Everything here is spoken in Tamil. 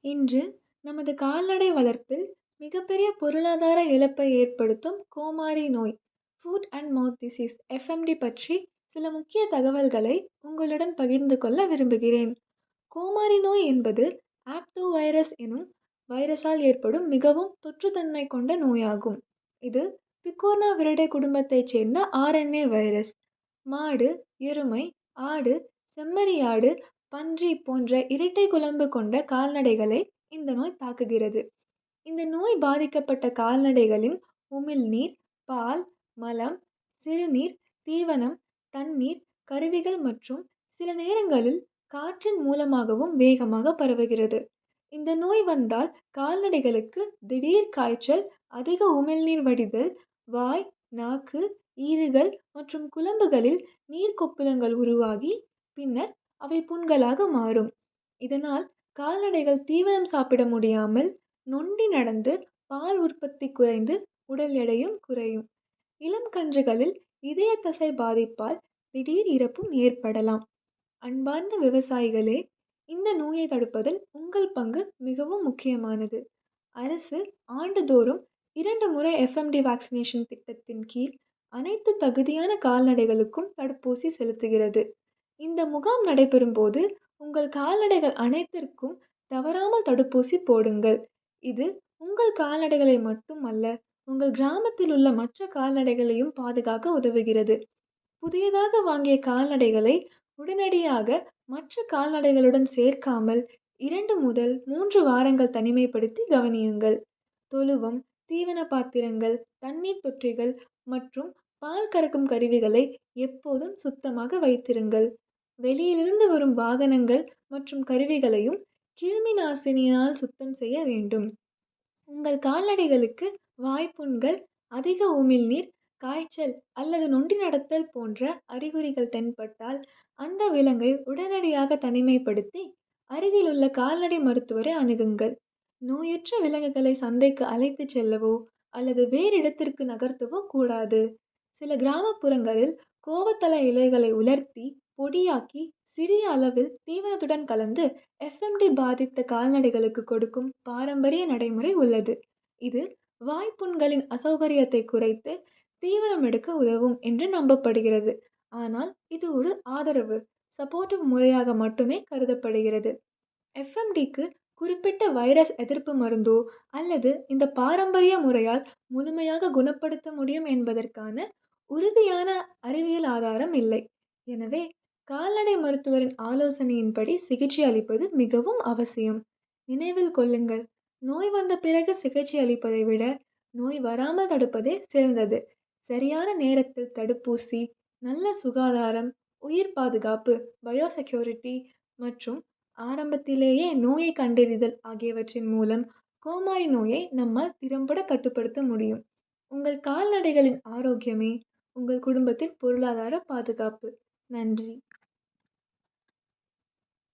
இன்று நமது கால்நடை வளர்ப்பில் மிகப்பெரிய பொருளாதார இழப்பை ஏற்படுத்தும் கோமாரி நோய் food and mouth disease FMT பற்றி சில முக்கிய தகவல்களை உங்களுடன் பகிர்ந்து கொள்ள விரும்புகிறேன். கோமாரி நோய் என்பது ஆப்டோ வைரஸ் எனும் வைரஸால் ஏற்படும் மிகவும் தொற்றுத்தன்மை கொண்ட நோயாகும். இது பிகோர்னா விரிடே குடும்பத்தைச் சேர்ந்த ஆர்என்ஏ வைரஸ். மாடு, எருமை, ஆடு, செம்மறியாடு, பன்றி போன்ற இரட்டை குளம்பு கொண்ட கால்நடைகளை இந்த நோய் தாக்குகிறது. இந்த நோய் பாதிக்கப்பட்ட கால்நடைகளின் உமிழ்நீர், பால், மலம், சிறுநீர், தீவனம், தண்ணீர், கருவிகள் மற்றும் சில நேரங்களில் காற்றின் மூலமாகவும் வேகமாக பரவுகிறது. இந்த நோய் வந்தால் கால்நடைகளுக்கு திடீர் காய்ச்சல், அதிக உமிழ்நீர் வடிதல், வாய், நாக்கு, ஈறுகள் மற்றும் குளம்புகளில் நீர்க்கொப்புளங்கள் உருவாகி பின்னர் அவை புண்களாக மாறும். இதனால் கால்நடைகள் தீவனம் சாப்பிட முடியாமல் நொண்டி நடந்து பால் உற்பத்தி குறைந்து உடல் எடையும் குறையும். இளம் கன்றுகளில் இதய தசை பாதிப்பால் திடீர் இறப்பும் ஏற்படலாம். அன்பார்ந்த விவசாயிகளே, இந்த நோயை தடுப்பதில் உங்கள் பங்கு மிகவும் முக்கியமானது. அரசு ஆண்டுதோறும் 2 முறை எஃப்எம்டி வேக்சினேஷன் திட்டத்தின் கீழ் அனைத்து தகுதியான கால்நடைகளுக்கும் தடுப்பூசி செலுத்துகிறது. இந்த முகாம் நடைபெறும் போது உங்கள் கால்நடைகள் அனைத்திற்கும் தவறாமல் தடுப்பூசி போடுங்கள். இது உங்கள் கால்நடைகளை மட்டுமல்ல, உங்கள் கிராமத்தில் உள்ள மற்ற கால்நடைகளையும் பாதுகாக்க உதவுகிறது. புதியதாக வாங்கிய கால்நடைகளை உடனடியாக மற்ற கால்நடைகளுடன் சேர்க்காமல் 2 முதல் 3 வாரங்கள் தனிமைப்படுத்தி கவனியுங்கள். தொழுவம், தீவன பாத்திரங்கள், தண்ணீர் தொட்டிகள் மற்றும் பால் கறக்கும் கருவிகளை எப்போதும் சுத்தமாக வைத்திருங்கள். வெளியிலிருந்து வரும் வாகனங்கள் மற்றும் கருவிகளையும் கிருமி நாசினியால் சுத்தம் செய்ய வேண்டும். உங்கள் கால்நடைகளுக்கு வாய்ப்புண்கள், அதிக உமிழ்நீர், காய்ச்சல் அல்லது நொண்டி நடத்தல் போன்ற அறிகுறிகள் தென்பட்டால் அந்த விலங்கை உடனடியாக தனிமைப்படுத்தி அருகிலுள்ள கால்நடை மருத்துவரை அணுகுங்கள். நோயுற்ற விலங்குகளை சந்தைக்கு அழைத்துச் செல்லவோ அல்லது வேறு இடத்திற்கு நகர்த்தவோ கூடாது. சில கிராமப்புறங்களில் கோவத்தலை இலைகளை உலர்த்தி பொடியாக்கி சிறிய அளவில் தீவனத்துடன் கலந்து எஃப்எம்டி பாதித்த கால்நடைகளுக்கு கொடுக்கும் பாரம்பரிய நடைமுறை உள்ளது. இது வாய்ப்புண்களின் அசௌகரியத்தை குறைத்து தீவனம் எடுக்க உதவும் என்று நம்பப்படுகிறது. ஆனால் இது ஒரு ஆதரவு சப்போர்ட்டிவ் முறையாக மட்டுமே கருதப்படுகிறது. எஃப்எம்டிக்கு குறிப்பிட்ட வைரஸ் எதிர்ப்பு மருந்தோ அல்லது இந்த பாரம்பரிய முறையால் முழுமையாக குணப்படுத்த முடியும் என்பதற்கான உறுதியான அறிவியல் ஆதாரம் இல்லை. எனவே கால்நடை மருத்துவரின் ஆலோசனையின்படி சிகிச்சை அளிப்பது மிகவும் அவசியம். நினைவில் கொள்ளுங்கள், நோய் வந்த பிறகு சிகிச்சை அளிப்பதை விட நோய் வராமல் தடுப்பதே சிறந்தது. சரியான நேரத்தில் தடுப்பூசி, நல்ல சுகாதாரம், உயிர் பாதுகாப்பு பயோசெக்யூரிட்டி மற்றும் ஆரம்பத்திலேயே நோயை கண்டறிதல் ஆகியவற்றின் மூலம் கோமாரி நோயை நம்மால் திறம்பட கட்டுப்படுத்த முடியும். உங்கள் கால்நடைகளின் ஆரோக்கியமே உங்கள் குடும்பத்தின் பொருளாதார பாதுகாப்பு. நன்றி.